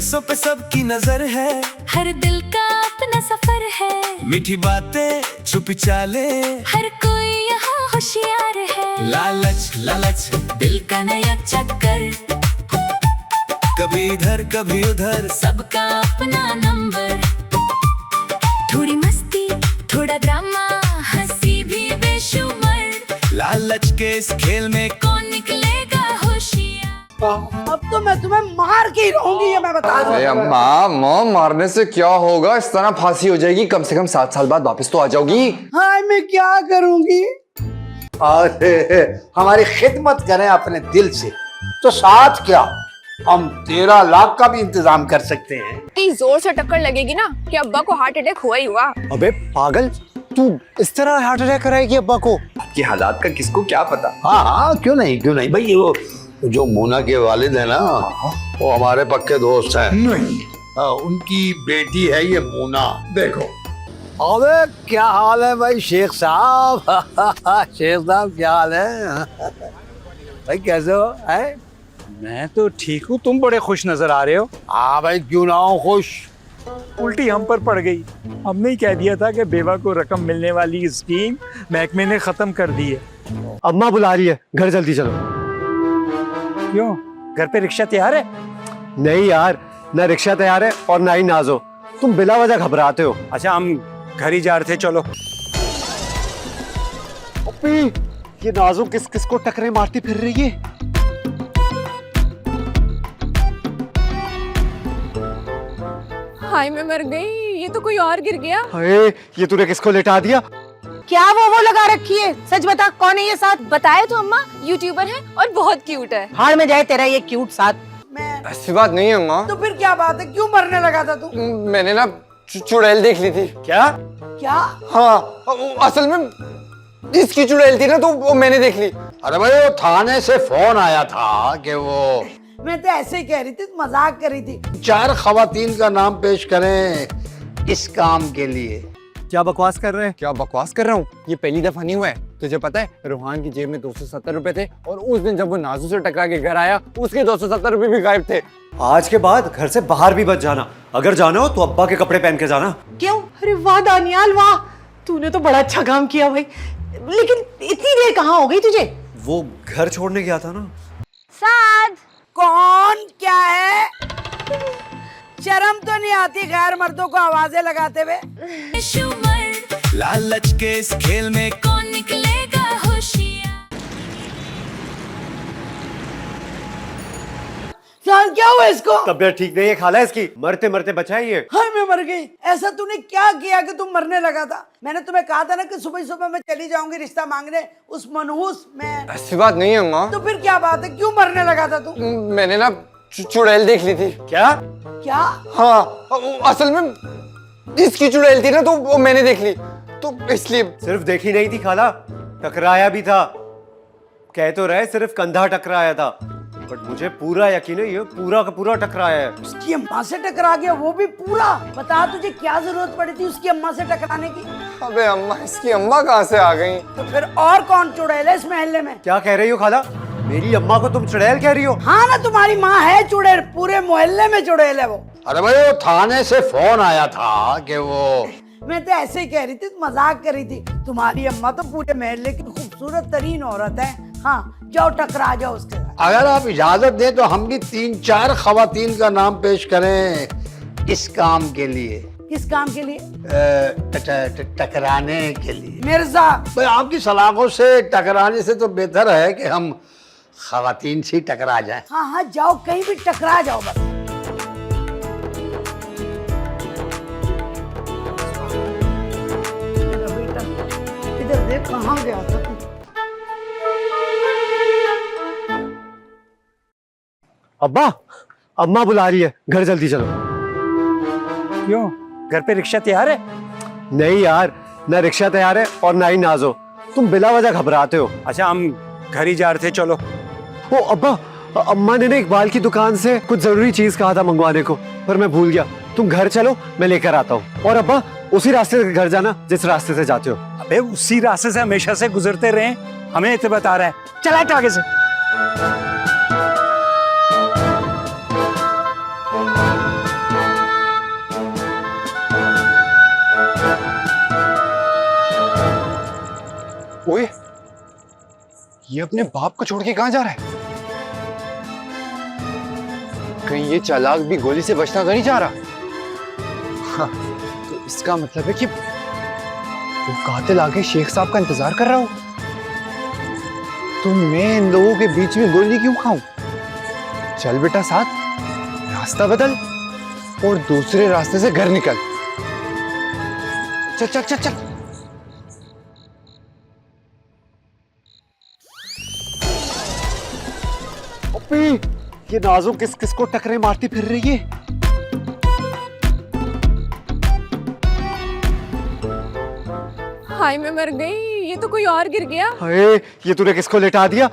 पैसों पे सबकी नजर है, हर दिल का अपना सफर है। मीठी बातें छुपी चाले, हर कोई यहाँ होशियार है। लालच लालच दिल का नया चक्कर, कभी इधर कभी उधर, सबका अपना नंबर। थोड़ी मस्ती थोड़ा ड्रामा, हंसी भी बेशुमार। लालच के इस खेल में कौन निकलेगा होशियार। अब तो मैं तुम्हें मार के ही रहूंगी, ये मैं बता दूं। अरे अम्मा, माँ मारने से क्या होगा? इस तरह फांसी हो जाएगी। कम से कम 7 साल बाद वापस तो आ जाओगी। हाँ, मैं क्या करूंगी? अरे हमारी खिदमत करें अपने दिल से तो साथ क्या, हम 13 लाख का भी इंतजाम कर सकते हैं। इतनी जोर से टक्कर लगेगी ना कि अब्बा को हार्ट अटैक हुआ ही हुआ। अबे पागल, तू इस तरह हार्ट अटैक कराएगी अब्बा को? कि हालात का किसको क्या पता। हाँ हाँ, क्यों नहीं भाई। वो जो मोना के वालिद है ना, वो हमारे पक्के दोस्त हैं। नहीं, उनकी बेटी है ये मोना। देखो। अबे क्या हाल है भाई शेख साहब? शेख साहब क्या हाल है भाई, कैसे हो? है मैं तो ठीक हूँ, तुम बड़े खुश नजर आ रहे हो। हाँ भाई, क्यों ना हो खुश। उल्टी हम पर पड़ गई। हमने ही कह दिया था कि बेवा को रकम मिलने वाली स्कीम महकमे ने खत्म कर दी है। अम्मा बुला रही है, घर जल्दी चलो। क्यों, घर पे रिक्शा तैयार है? नहीं यार, ना रिक्शा तैयार है और ना ही नाजो। तुम बिला वजह घबराते हो। अच्छा, हम घर ही जा रहे थे, चलो। अपी, ये नाजो किस किस को टकरे मारती फिर रही है? हाय मैं मर गई, ये तो कोई और गिर गया। अरे ये तूने किसको लेटा दिया? क्या वो लगा रखी है? सच बता, कौन है ये साथ? बताए तो अम्मा, यूट्यूबर है और बहुत क्यूट है। हार में जाए तेरा ये क्यूट साथ। मैं ऐसी बात नहीं है अम्मा। तो फिर क्या बात है, क्यों मरने लगा था तू? मैंने ना चुड़ैल देख ली थी। क्या? क्या? हाँ, असल में जिसकी चुड़ैल थी ना, तो वो मैंने देख ली। अरे भाई, वो थाने से फोन आया था कि वो मैं तो ऐसे ही कह रही थी, मजाक कर रही थी। 4 खवातीन का नाम पेश करें इस काम के लिए। क्या बकवास कर रहे हैं? क्या बकवास कर रहा हूँ? ये पहली दफा नहीं हुआ है। तुझे पता है, रोहान की जेब में 270 रुपए थे और उस दिन जब वो नाजू से टकरा के घर आया, उसके 270 रुपए भी गायब थे। आज के बाद घर से बाहर भी मत जाना। अगर जाना हो तो अब्बा के कपड़े पहन के जाना। क्यों? अरे वाह दानियाल, वाह, तूने तो बड़ा अच्छा काम किया भाई। लेकिन इतनी देर कहाँ हो गई तुझे? वो घर छोड़ने गया था ना। साथ कौन? क्या है? शर्म तो नहीं आती गैर मर्दों को आवाजें लगाते हुए? बेशुमार, लालच के इस खेल में कौन निकलेगा होशियार। साल क्या हुआ इसको? तबीयत ठीक नहीं है खाला इसकी, मरते मरते बचा है ये। हाय मैं मर गई। ऐसा तूने क्या किया कि तुम मरने लगा था? मैंने तुम्हें कहा था ना कि सुबह सुबह मैं चली जाऊंगी रिश्ता मांगने उस मनहूस में। ऐसी बात नहीं है अम्मा। तो फिर क्या बात है, क्यों मरने लगा था तू? मैंने ना चुड़ैल देख ली थी। क्या? क्या? हाँ, असल में जिसकी चुड़ैल थी ना, तो वो मैंने देख ली, तो इसलिए। सिर्फ देखी नहीं थी खाला, टकराया भी था। कह तो रहे सिर्फ कंधा टकराया था, बट मुझे पूरा यकीन है ये पूरा का पूरा टकराया है। उसकी अम्मा से टकरा गया, वो भी पूरा? बता, तुझे क्या जरूरत पड़ी थी उसकी अम्मा से टकराने की? अबे अम्मा, इसकी अम्मा कहाँ से आ गई? तो फिर और कौन चुड़ैल है इस मोहल्ले में? क्या कह रही हो खाला? मेरी अम्मा को तुम चुड़ैल कह रही हो? हाँ ना, तुम्हारी माँ है चुड़ैल, पूरे मोहल्ले में चुड़ैल है वो। अरे भाई, वो थाने से फोन आया था कि वो मैं तो ऐसे ही कह रही थी, मजाक कर रही थी। तुम्हारी अम्मा तो पूरे मोहल्ले की खूबसूरत तरीन औरत है। हाँ, जाओ टकरा जाओ उसके साथ। अगर आप इजाजत दें तो हम भी 3-4 खवातीन का नाम पेश करें इस काम के लिए। किस काम के लिए? टकराने के लिए। मिर्जा, भाई, आपकी सलाखों से टकराने से तो बेहतर है कि हम खवातीन से टकरा जाएं। हाँ हाँ, जाओ कहीं भी टकरा जाओ बस। मेरा बेटा इधर देख, कहाँ गया था तू? अब्बा, अम्मा बुला रही है, घर जल्दी चलो। क्यों, घर पे रिक्शा तैयार है? नहीं यार, ना रिक्शा तैयार है और ना ही नाजो। तुम बिला वजह घबराते हो। अच्छा, हम घर ही जा रहे थे, चलो। ओ अब्बा, अम्मा ने ना इकबाल की दुकान से कुछ जरूरी चीज कहा था मंगवाने को, पर मैं भूल गया। तुम घर चलो, मैं लेकर आता हूँ। और अब्बा, उसी रास्ते से घर जाना जिस रास्ते से जाते हो। अबे उसी रास्ते से हमेशा से गुजरते रहे, हमें इतना बता रहा है। चला हट आगे से। ओए, ये अपने बाप को छोड़ के कहाँ जा रहा है? कहीं ये चालाक भी गोली से बचना तो नहीं चाह रहा? हाँ, तो इसका मतलब है कि वो कातिल आके शेख साहब का इंतजार कर रहा हो। तो मैं इन लोगों के बीच में गोली क्यों खाऊं? चल बेटा साथ, रास्ता बदल और दूसरे रास्ते से घर निकल। चल चल चल चल। अबे, ये नाज़ो किस किस को टकरे मारती फिर रही है? हाय मैं मर गई, ये तो कोई और गिर गया। अरे ये तूने किसको लेटा दिया?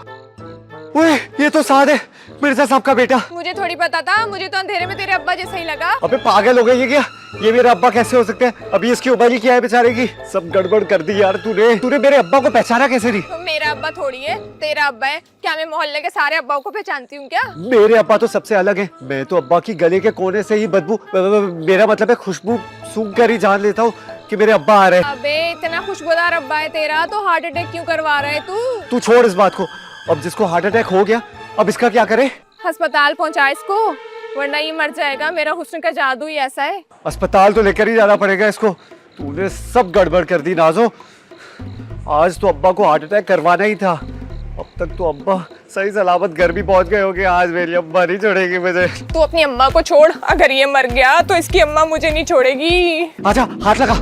ओए, ये तो साद है, मिर्जा साहब का बेटा। मुझे थोड़ी पता था, मुझे तो अंधेरे में तेरे अब्बा जैसा ही लगा। अबे पागल हो गई है क्या? ये मेरा अब्बा कैसे हो सकते हैं? अभी इसकी उबाली क्या है बेचारे की? सब गड़बड़ कर दी यार तूने। तूने मेरे अब्बा को पहचाना कैसे नहीं? मेरा अब्बा थोड़ी है, तेरा अब्बा है। क्या मैं मोहल्ले के सारे अब्बाओं को पहचानती हूँ क्या? मेरे अब्बा तो सबसे अलग है। मैं तो अब्बा की गले के कोने से ही बदबू, मेरा मतलब है खुशबू सूंघ कर ही जान लेता हूँ कि मेरे अब्बा आ रहे हैं। अबे इतना खुशबूदार अब्बा है तेरा, तो हार्ट अटैक क्यों करवा रहा है तू? तू छोड़ इस बात को। अब जिसको हार्ट अटैक हो गया, अब इसका क्या करे? अस्पताल पहुंचा इसको, वरना ये मर जाएगा। मेरा हुस्न का जादू ही ऐसा है। अस्पताल तो लेकर ही जाना पड़ेगा इसको। तूने सब गड़बड़ कर दी नाज़ो। आज तो अब्बा को हार्ट अटैक करवाना ही था। अब तक तो अब्बा सही सलामत घर भी पहुंच गए होंगे। आज मेरी अम्मा नहीं छोड़ेगी मुझे। तू अपनी अम्मा को छोड़, अगर ये मर गया तो इसकी अम्मा मुझे नहीं छोड़ेगी। आजा, हाथ लगा।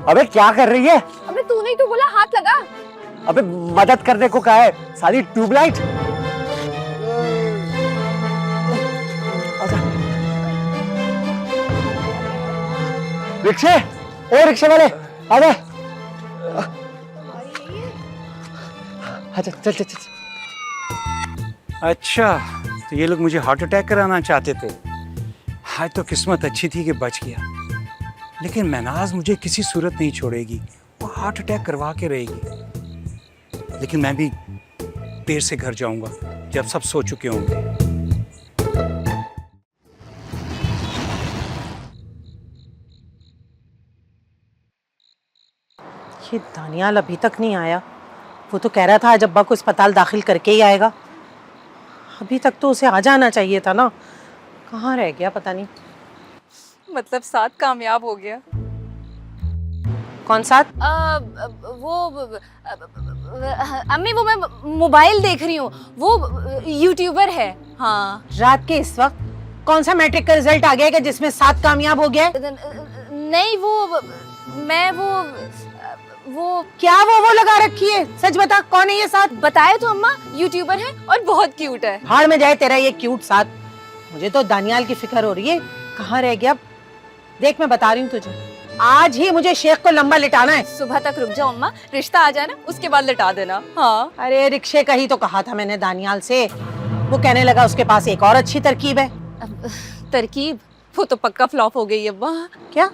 अबे क्या कर रही है? अबे तूने ही तो बोला हाथ लगा। अबे मदद करने को कहा है, सारी ट्यूबलाइट। रिक्शे, ओ रिक्शे वाले, आजा। अच्छा चल चल चल। अच्छा, तो ये लोग मुझे हार्ट अटैक कराना चाहते थे। आज तो किस्मत अच्छी थी कि बच गया, लेकिन महनाज मुझे किसी सूरत नहीं छोड़ेगी। वो हार्ट अटैक करवा के रहेगी। लेकिन मैं भी देर से घर जाऊंगा जब सब सो चुके होंगे। ये दानियाल अभी तक नहीं आया। वो तो कह रहा था आज अब्बा को अस्पताल दाखिल करके ही आएगा। अभी तक तो उसे आ जाना चाहिए था ना। कहाँ रह गया पता नहीं। मतलब साथ कामयाब हो गया। कौन साथ? अम्मी वो मैं मोबाइल देख रही हूँ, वो यूट्यूबर है। हाँ, रात के इस वक्त कौन सा मैट्रिक का रिजल्ट आ गया कि जिसमें साथ कामयाब हो गया है? नहीं मैं वो क्या वो लगा रखी है? सच बता, कौन है ये साथ? बताया तो अम्मा, यूट्यूबर है और बहुत क्यूट है। हाड़ में जाए तेरा ये क्यूट साथ। मुझे तो दानियाल की फिक्र हो रही है, कहाँ रह गया? देख मैं बता रही हूँ तुझे, आज ही मुझे शेख को लंबा लिटाना है। सुबह तक रुक जाओ अम्मा, रिश्ता आ जाए ना उसके बाद लिटा देना। हाँ, अरे रिक्शे का ही तो कहा था मैंने दानियाल से। वो कहने लगा उसके पास एक और अच्छी तरकीब है। तरकीब? वो तो पक्का फ्लॉप हो गई अब्बा। क्या?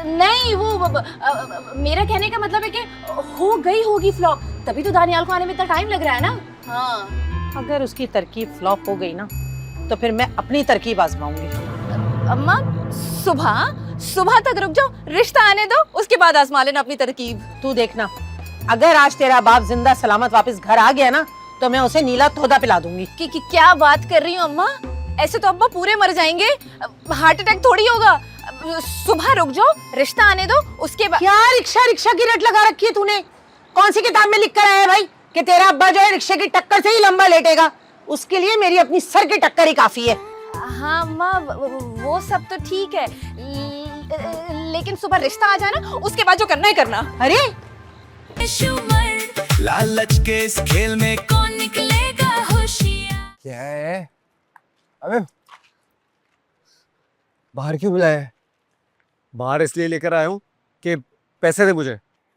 नहीं वो मेरा कहने का मतलब है कि हो गई होगी फ्लॉप, तभी तो दानियाल को आने में इतना टाइम लग रहा है ना। हाँ, अगर उसकी तरकीब फ्लॉप हो गई ना तो फिर मैं अपनी तरकीब आजमाऊंगी। अम्मा सुबह तक रुक जाओ, रिश्ता आने दो, उसके बाद आजमा लेना अपनी तरकीब। तू देखना, अगर आज तेरा बाप जिंदा सलामत वापस घर आ गया ना तो मैं उसे नीला तोता पिला दूंगी। कि क्या बात कर रही हूँ अम्मा? ऐसे तो अब्बा पूरे मर जाएंगे, हार्ट अटैक थोड़ी होगा। सुबह रुक जाओ, रिश्ता आने दो, उसके बाद। क्या रिक्शा की रट लगा रखी है तूने? कौन सी किताब में लिख कर आया है भाई कि तेरा अब्बा जो है रिक्शे की टक्कर से ही लंबा लेटेगा? उसके लिए मेरी अपनी सर की टक्कर ही काफी है। हाँ अम्मा, वो सब तो ठीक है, लेकिन सुबह रिश्ता आ जाना, उसके बाद जो करना है करना। अरे शुमर, लालच के इस खेल में कौन निकलेगा होशियार? क्या है? अबे बाहर क्यों बुलाया है? बाहर इसलिए लेकर आया हूँ कि पैसे दे मुझे।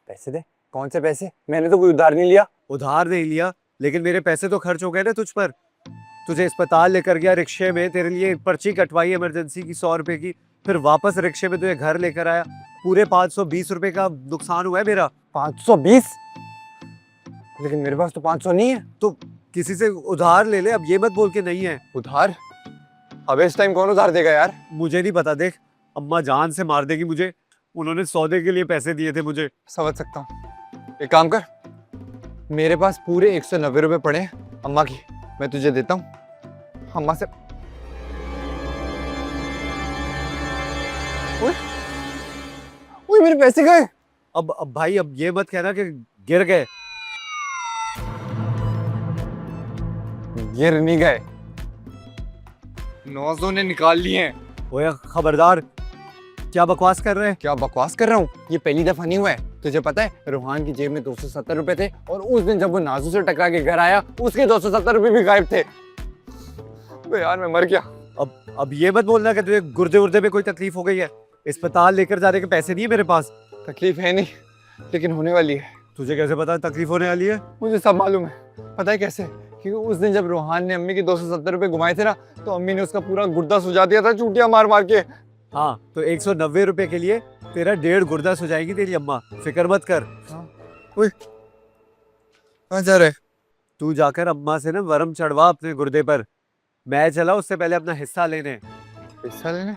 पैसे दे? कौन से पैसे? मैंने तो कोई उधार नहीं लिया। उधार नहीं लिया, लेकिन मेरे पैसे तो खर्च हो गए ना तुझ पर। तुझे अस्पताल लेकर गया रिक्शे में, तेरे लिए पर्ची कटवाई इमरजेंसी की 100 रुपए की, फिर वापस रिक्शे में तुझे घर लेकर आया। पूरे 520 रुपए का नुकसान हुआ है मेरा। 520? लेकिन मेरे पास तो 500 नहीं है। तो किसी से उधार ले ले, अब ये मत बोल के नहीं है। उधार? अबे इस टाइम कौन उधार देगा यार? मुझे नहीं पता। देख, अम्मा जान से मार देगी मुझे। उन्होंने सौदे के लिए पैसे दिए थे मुझे। समझ सकता हूँ। एक काम कर, मेरे पास पूरे 190 रुपए पड़े हैं अम्मा की, मैं तुझे देता हूँ। अम्मा से ओए मेरे पैसे गए। अब भाई अब ये मत कहना कि गिर गए। गिर नहीं गए, नौजों ने निकाल लिए हैं। ओए खबरदार, क्या बकवास कर रहे हैं? क्या बकवास कर रहा हूँ? ये पहली दफा नहीं हुआ है। तुझे पता है रोहान की जेब में 270 रुपए थे और उस दिन जब वो नाजू से टकरा के घर आया उसके 270 रुपए भी गायब थे। बे यार मैं मर गया। अब ये मत बोलना कि तुझे गुर्दे उर्दे में कोई तकलीफ हो गई है। अस्पताल लेकर जाने के पैसे नहीं है मेरे पास। तकलीफ है नहीं, लेकिन होने वाली है। तुझे कैसे पता तकलीफ होने वाली है? मुझे सब मालूम है। पता है कैसे? क्योंकि उस दिन जब रोहान ने अम्मी के 270 रुपए घुमाए थे ना, तो अम्मी ने उसका पूरा गुर्दा सुझा दिया था चूटियां मार मार के। हाँ, तो 190 रुपए के लिए तेरा 1.5 गुर्दा सुझाएगी तेरी अम्मा, फिक्र मत कर। कहाँ जा रहे? तू जाकर अम्मा से ना वरम चढ़वा अपने गुर्दे पर। मैं चला उससे पहले अपना हिस्सा लेने। हिस्सा लेने?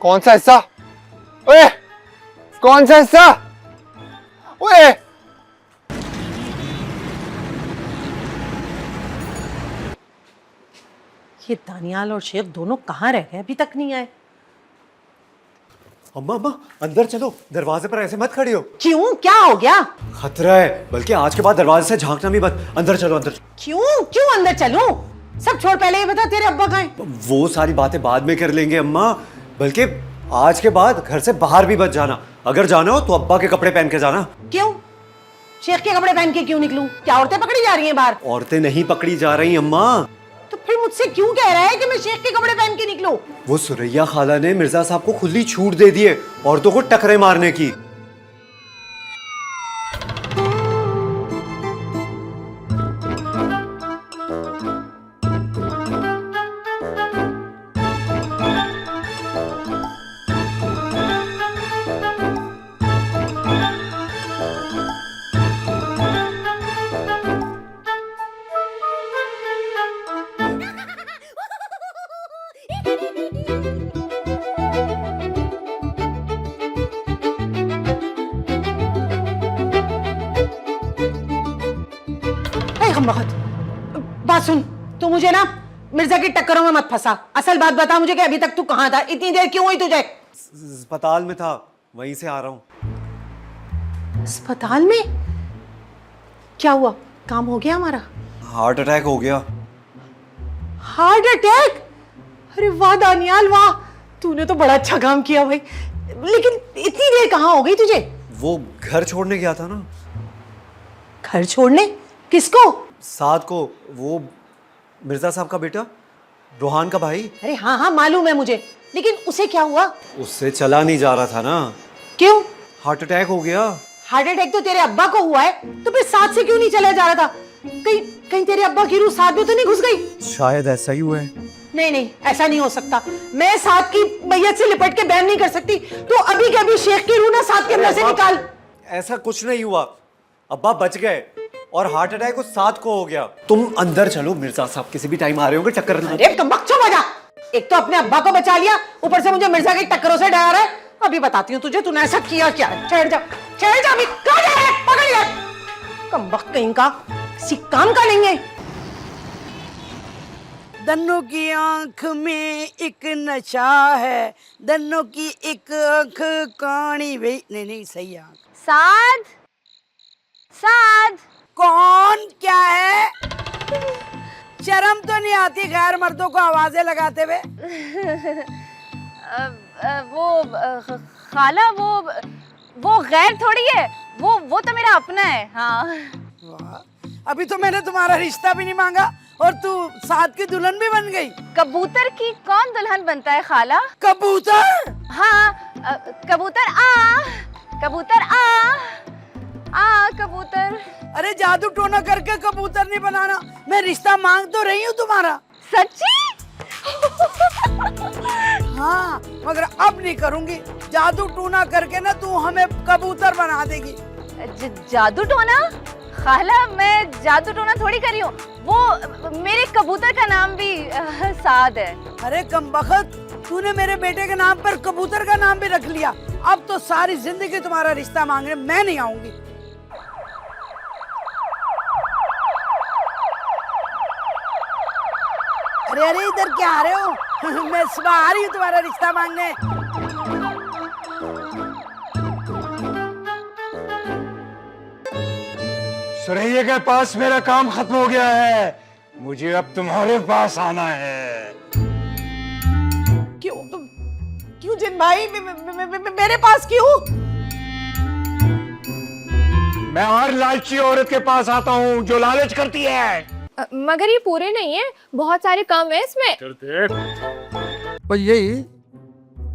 कौन सा हिस्सा? ओए! कौन सा हिस्सा? ओए! ये दानियाल और शेख दोनों कहाँ रह गए, अभी तक नहीं आए। अम्मा अम्मा अंदर चलो, दरवाजे पर ऐसे मत खड़ी हो। क्यों, क्या हो गया? खतरा है, बल्कि आज के बाद दरवाजे से झांकना भी मत। अंदर चलो अंदर। क्यों क्यों अंदर चलूं? सब छोड़, पहले ये बता तेरे अब्बा कहाँ हैं? वो सारी बातें बाद में कर लेंगे अम्मा, बल्कि आज के बाद घर से बाहर भी मत जाना। अगर जाना हो तो अब्बा के कपड़े पहन के जाना। क्यों? शेख के कपड़े पहन के क्यों निकलूं? क्या औरतें पकड़ी जा रही हैं बाहर? औरतें नहीं पकड़ी जा रही अम्मा। तो फिर मुझसे क्यों कह रहा है कि मैं शेख के कपड़े पहन के निकलूं? वो सुरैया खाला ने मिर्जा साहब को खुली छूट दे दी है औरतों को टकरे मारने की। बात सुन, तू मुझे ना मिर्जा की टक्करों में मत फंसा। असल बात बता मुझे कि अभी तक तू कहाँ था? इतनी देर क्यों हुई तुझे? अस्पताल में था, वहीं से आ रहा हूँ। अस्पताल में? क्या हुआ? काम हो गया हमारा? हार्ट अटैक हो गया। Heart attack? अरे वाह दानियाल वाह, तूने तो बड़ा अच्छा काम किया भाई। लेकिन इतनी देर कहाँ हो गई तुझे? वो घर छोड़ने गया था ना। घर छोड़ने? किसको? साथ को। वो मिर्जा साहब का बेटा, रोहान का भाई। अरे हाँ हाँ मालूम है मुझे, लेकिन उसे क्या हुआ? उससे चला नहीं जा रहा था ना। क्यों? हार्ट अटैक हो गया। हार्ट अटैक तो तेरे अब्बा को हुआ है, तो फिर साथ से क्यों नहीं चला जा रहा था? कहीं कहीं तेरे अब्बा की रूह साथ में तो नहीं घुस गई? शायद ऐसा ही हुआ है। नहीं नहीं, ऐसा नहीं हो सकता। मैं साथ की मैयत से लिपट के बयान नहीं कर सकती। तो अभी के अभी शेख की रूह ना साथ के अंदर से निकाल। ऐसा कुछ नहीं हुआ, अब्बा बच गए और हार्ट अटैक उस साथ को हो गया। तुम अंदर चलो, मिर्जा साहब किसी भी टाइम आ रहे होंगे टक्कर। अरे तुम बकचोद बजा। एक तो अपने अब्बा को बचा लिया, ऊपर से मुझे मिर्जा के टक्करों से डरा रहा है। अभी बताती हूँ तुझे, तूने ऐसा किया क्या? ठहर जा अभी। कहाँ जा रहा है? पकड़ लिया। कमबख्त कहीं का, किसी काम का नहीं है। दन्नों की आंख में एक नशा है, दन्नों की एक आंख काणी वे नहीं सही आंख। साद साद। कौन? क्या है? शर्म तो नहीं आती गैर मर्दों को आवाजें लगाते हुए? खाला वो गैर थोड़ी है, वो तो मेरा अपना है। हाँ वाह, अभी तो मैंने तुम्हारा रिश्ता भी नहीं मांगा और तू साथ की दुल्हन भी बन गई। कबूतर की कौन दुल्हन बनता है खाला? कबूतर? हाँ कबूतर कबूतर कबूतर। अरे जादू टोना करके कबूतर नहीं बनाना, मैं रिश्ता मांग तो रही हूँ तुम्हारा। सच्ची? हाँ, मगर अब नहीं करूंगी। जादू टोना करके ना तू हमें कबूतर बना देगी। जादू टोना? खाला मैं जादू टोना थोड़ी कर रही हूँ, वो मेरे कबूतर का नाम भी साद है। अरे कमबख्त, तूने मेरे बेटे के नाम पर कबूतर का नाम भी रख लिया। अब तो सारी जिंदगी तुम्हारा रिश्ता मांगने मैं नहीं आऊंगी। अरे अरे इधर क्या आ रहे हो? मैं सुबह आ रही हूँ तुम्हारा रिश्ता मांगने। सुरैया के पास मेरा काम खत्म हो गया है, मुझे अब तुम्हारे पास आना है। क्यों क्यों जिन भाई मेरे पास क्यों? मैं हर लालची औरत के पास आता हूँ जो लालच करती है। मगर ये पूरे नहीं है, बहुत सारे कम है इसमें। पर यही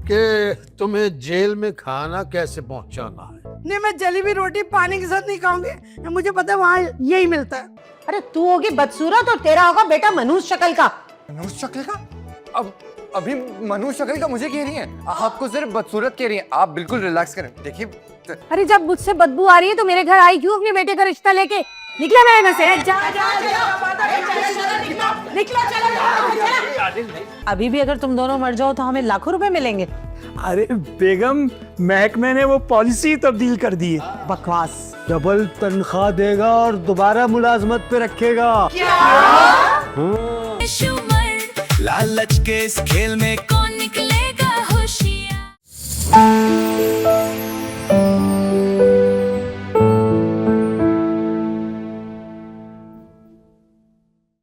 कि तुम्हें जेल में खाना कैसे पहुंचाना है। नहीं, मैं जली हुई रोटी पानी के साथ नहीं खाऊंगी, मुझे पता है वहाँ यही मिलता है। अरे तू होगी बदसूरत और तेरा होगा बेटा मनुष्य शक्ल का। मनुष्य शक्ल का? अब अभी मनुष्य शक्ल का मुझे कह रही हैं? आपको सिर्फ बदसूरत कह रही हैं। आप बिल्कुल रिलैक्स करें। देखिए अरे जब मुझसे बदबू आ रही है तो मेरे घर आई क्यों अपने बेटे का रिश्ता लेके? निकला मेरे घर से। निकला चला। अभी भी अगर तुम दोनों मर जाओ तो हमें लाखों रुपए मिलेंगे। अरे बेगम, महकमे ने वो पॉलिसी तब्दील कर दी है। बकवास। डबल तनख्वाह देगा और दोबारा मुलाजमत पे रखेगा। शुमर लालच के इस खेल में कौन निकलेगा होशियार।